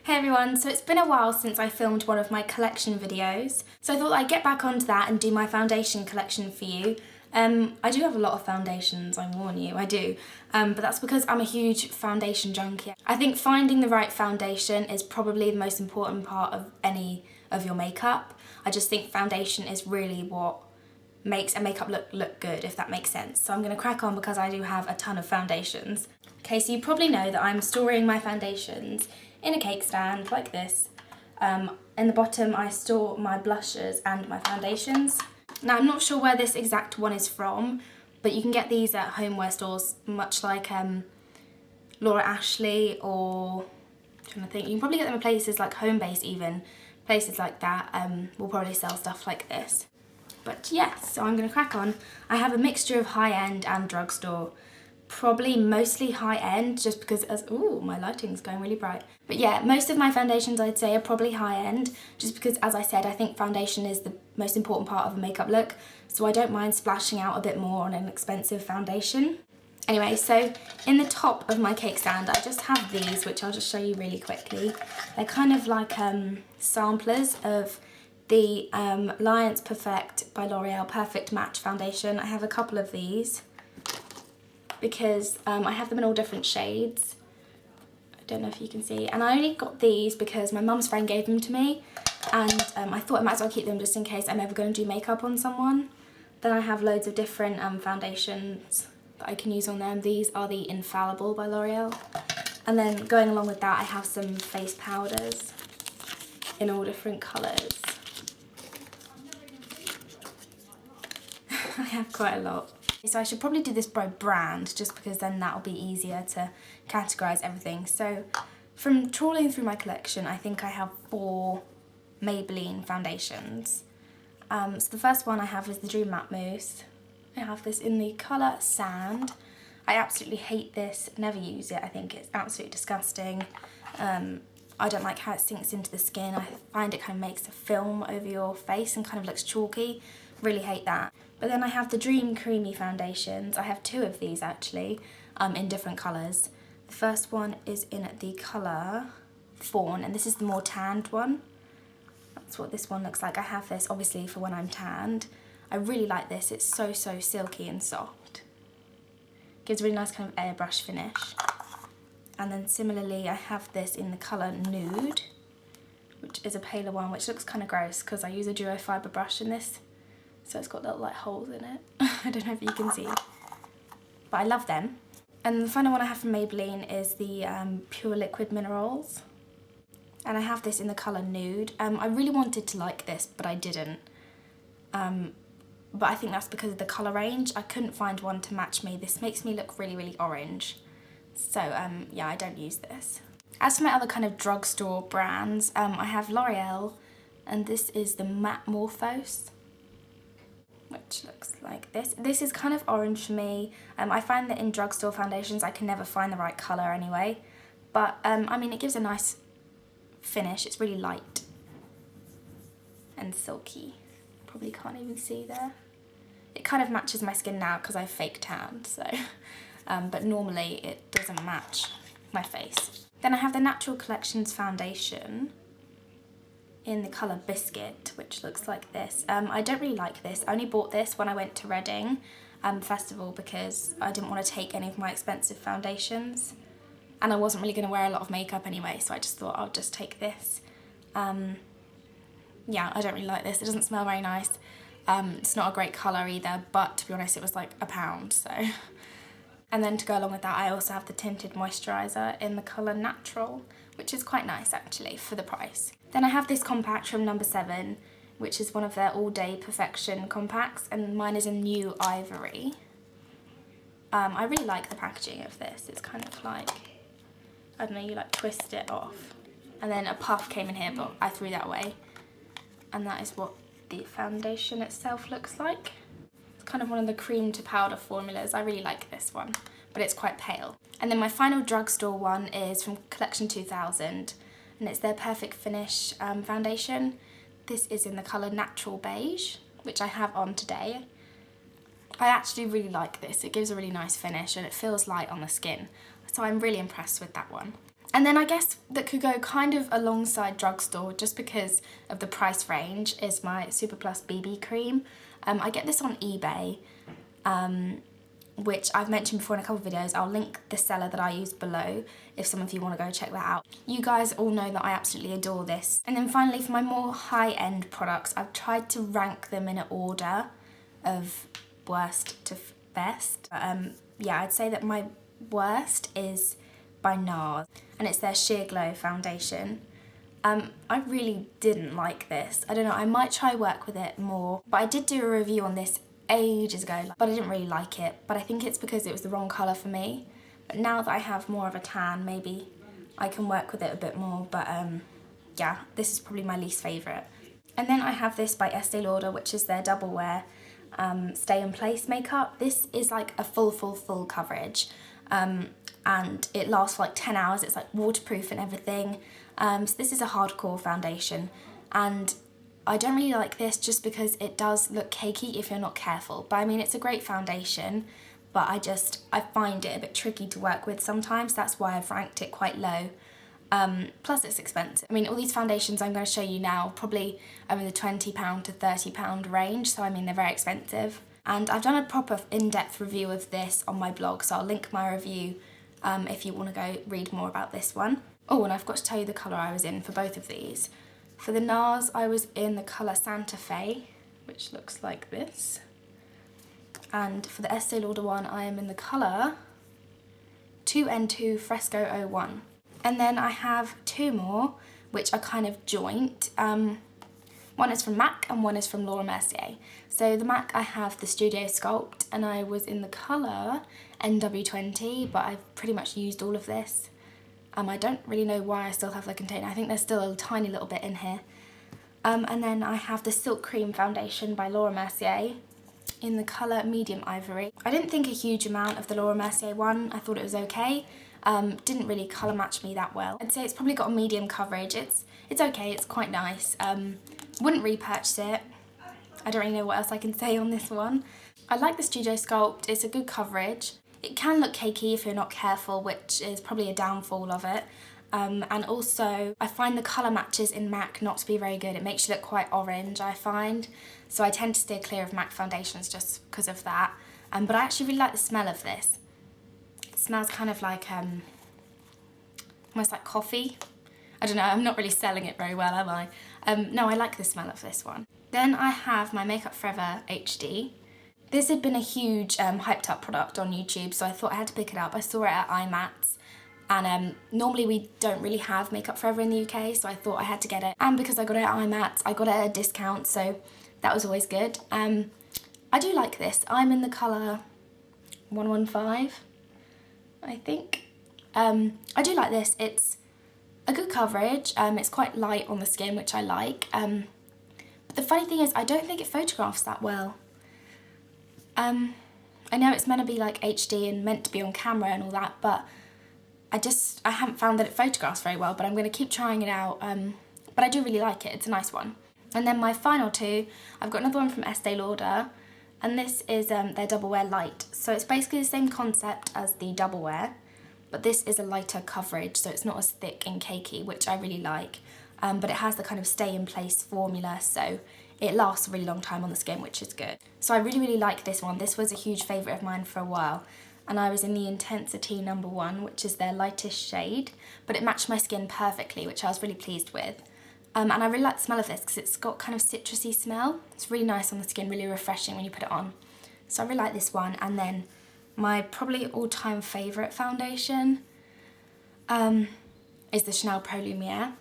Hey everyone, so it's been a while since I filmed one of my collection videos, so I thought I'd get back onto that and do my foundation collection for you. I do have a lot of foundations, I warn you, I do, but that's because I'm a huge foundation junkie. I think finding the right foundation is probably the most important part of any of your makeup. I just think foundation is really what makes a makeup look good, if that makes sense. So I'm going to crack on because I do have a ton of foundations. Okay, so you probably know that I'm storing my foundations in a cake stand like this. In the bottom I store my blushes and my foundations. Now I'm not sure where this exact one is from, but you can get these at homeware stores, much like Laura Ashley, or I'm trying to think, you can probably get them at places like Homebase even. Places like that will probably sell stuff like this. But yes, so I'm going to crack on. I have a mixture of high-end and drugstore. Probably mostly high-end, just because ooh, my lighting's going really bright. But yeah, most of my foundations I'd say are probably high-end, just because, as I said, I think foundation is the most important part of a makeup look, so I don't mind splashing out a bit more on an expensive foundation. Anyway, so in the top of my cake stand, I just have these, which I'll just show you really quickly. They're kind of like samplers of the L'Oréal Perfect by L'Oreal Perfect Match Foundation. I have a couple of these because I have them in all different shades. I don't know if you can see. And I only got these because my mum's friend gave them to me, and I thought I might as well keep them just in case I'm ever going to do makeup on someone. Then I have loads of different foundations that I can use on them. These are the Infallible by L'Oreal. And then going along with that, I have some face powders in all different colours. I have quite a lot. So I should probably do this by brand, just because then that'll be easier to categorise everything. So from trawling through my collection, I think I have 4 Maybelline foundations. So the first one I have is the Dream Matte Mousse. I have this in the colour Sand. I absolutely hate this, never use it. I think it's absolutely disgusting. I don't like how it sinks into the skin. I find it kind of makes a film over your face and kind of looks chalky. Really hate that. But then I have the Dream Creamy foundations. I have 2 of these actually, in different colours. The first one is in the colour Fawn, and this is the more tanned one. That's what this one looks like. I have this obviously for when I'm tanned. I really like this. It's so silky and soft. Gives a really nice kind of airbrush finish. And then similarly I have this in the colour Nude, which is a paler one, which looks kind of gross because I use a duo fibre brush in this. So it's got little like holes in it. I don't know if you can see, but I love them. And the final one I have from Maybelline is the Pure Liquid Minerals. And I have this in the colour Nude. I really wanted to like this, but I didn't. But I think that's because of the colour range. I couldn't find one to match me. This makes me look really orange. So yeah, I don't use this. As for my other kind of drugstore brands, I have L'Oreal, and this is the Matte Morphose, which looks like this. This is kind of orange for me. I find that in drugstore foundations I can never find the right colour anyway. But I mean, it gives a nice finish. It's really light and silky. Probably can't even see there. It kind of matches my skin now because I've fake tanned, so but normally it doesn't match my face. Then I have the Natural Collections foundation in the colour Biscuit, which looks like this. I don't really like this. I only bought this when I went to Reading Festival because I didn't want to take any of my expensive foundations, and I wasn't really going to wear a lot of makeup anyway, so I just thought I'll just take this. Yeah, I don't really like this. It doesn't smell very nice. It's not a great colour either, but to be honest it was like £1, so. And then to go along with that I also have the Tinted Moisturiser in the colour Natural, which is quite nice actually for the price. Then I have this compact from No. 7, which is one of their All Day Perfection compacts, and mine is in New Ivory. I really like the packaging of this. It's kind of like, I don't know, you like twist it off. And then a puff came in here, but I threw that away. And that is what the foundation itself looks like. It's kind of one of the cream to powder formulas. I really like this one, but it's quite pale. And then my final drugstore one is from Collection 2000, and it's their Perfect Finish foundation. This is in the colour Natural Beige, which I have on today. I actually really like this. It gives a really nice finish and it feels light on the skin. So I'm really impressed with that one. And then I guess that could go kind of alongside drugstore just because of the price range is my Super Plus BB cream. I get this on eBay, which I've mentioned before in a couple of videos. I'll link the seller that I use below if some of you want to go check that out. You guys all know that I absolutely adore this. And then finally, for my more high-end products, I've tried to rank them in an order of worst to best. Yeah, I'd say that my worst is by Nars, and it's their Sheer Glow foundation. I really didn't like this. I don't know, I might try work with it more, but I did do a review on this ages ago, but I didn't really like it. But I think it's because it was the wrong colour for me. But now that I have more of a tan, maybe I can work with it a bit more. But yeah, this is probably my least favourite. And then I have this by Estee Lauder, which is their Double Wear Stay in Place makeup. This is like a full coverage. And it lasts for like 10 hours. It's like waterproof and everything. So this is a hardcore foundation, and I don't really like this just because it does look cakey if you're not careful. But I mean, it's a great foundation, but I find it a bit tricky to work with sometimes. That's why I've ranked it quite low. Plus it's expensive. I mean, all these foundations I'm going to show you now probably are in the £20 to £30 range, so I mean, they're very expensive. And I've done a proper in-depth review of this on my blog, so I'll link my review if you want to go read more about this one. Oh, and I forgot to tell you the colour I was in for both of these. For the Nars, I was in the colour Santa Fe, which looks like this. And for the Estee Lauder one, I am in the colour 2N2 Fresco 01. And then I have two more, which are kind of joint. One is from MAC and one is from Laura Mercier. So the MAC, I have the Studio Sculpt, and I was in the colour NW20, but I've pretty much used all of this. I don't really know why I still have the container. I think there's still a tiny little bit in here. And then I have the Silk Cream foundation by Laura Mercier in the colour Medium Ivory. I didn't think a huge amount of the Laura Mercier one. I thought it was okay. Didn't really colour match me that well. I'd say it's probably got a medium coverage. It's okay, it's quite nice. Wouldn't repurchase it. I don't really know what else I can say on this one. I like the Studio Sculpt. It's a good coverage. It can look cakey if you're not careful, which is probably a downfall of it. And also, I find the colour matches in MAC not to be very good. It makes you look quite orange, I find. So I tend to steer clear of MAC foundations just because of that. But I actually really like the smell of this. It smells kind of like, almost like coffee. I don't know, I'm not really selling it very well, am I? No, I like the smell of this one. Then I have my Makeup Forever HD. This had been a huge hyped up product on YouTube, so I thought I had to pick it up. I saw it at IMATS, and normally we don't really have Makeup Forever in the UK, so I thought I had to get it. And because I got it at IMATS, I got it at a discount, so that was always good. I do like this. I'm in the colour 115, I think. I do like this. It's a good coverage. It's quite light on the skin, which I like. But the funny thing is, I don't think it photographs that well. I know it's meant to be like HD and meant to be on camera and all that, but I haven't found that it photographs very well, but I'm going to keep trying it out. But I do really like it. It's a nice one. And then my final two, I've got another one from Estee Lauder, and this is their Double Wear Light. So it's basically the same concept as the Double Wear, but this is a lighter coverage, so it's not as thick and cakey, which I really like. But it has the kind of stay in place formula, so it lasts a really long time on the skin, which is good. So I really like this one. This was a huge favourite of mine for a while, and I was in the Intensity No. 1, which is their lightest shade, but it matched my skin perfectly, which I was really pleased with. And I really like the smell of this because it's got kind of citrusy smell. It's really nice on the skin, really refreshing when you put it on. So I really like this one. And then my probably all-time favourite foundation is the Chanel Pro Lumiere,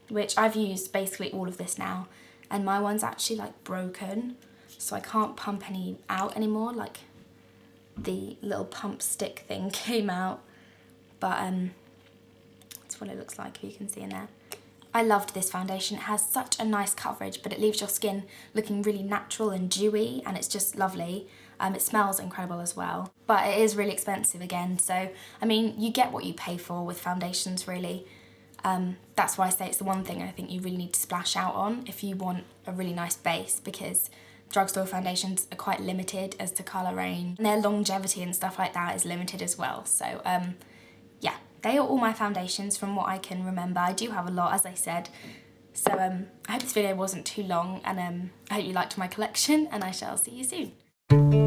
which I've used basically all of this now. And my one's actually like broken, so I can't pump any out anymore. Like the little pump stick thing came out, but that's what it looks like, if you can see in there. I loved this foundation. It has such a nice coverage, but it leaves your skin looking really natural and dewy, and it's just lovely. It smells incredible as well, but it is really expensive again. So, I mean, you get what you pay for with foundations, really. That's why I say it's the one thing I think you really need to splash out on if you want a really nice base, because drugstore foundations are quite limited as to colour range, and their longevity and stuff like that is limited as well. So, yeah, they are all my foundations from what I can remember. I do have a lot, as I said. So I hope this video wasn't too long, and I hope you liked my collection, and I shall see you soon.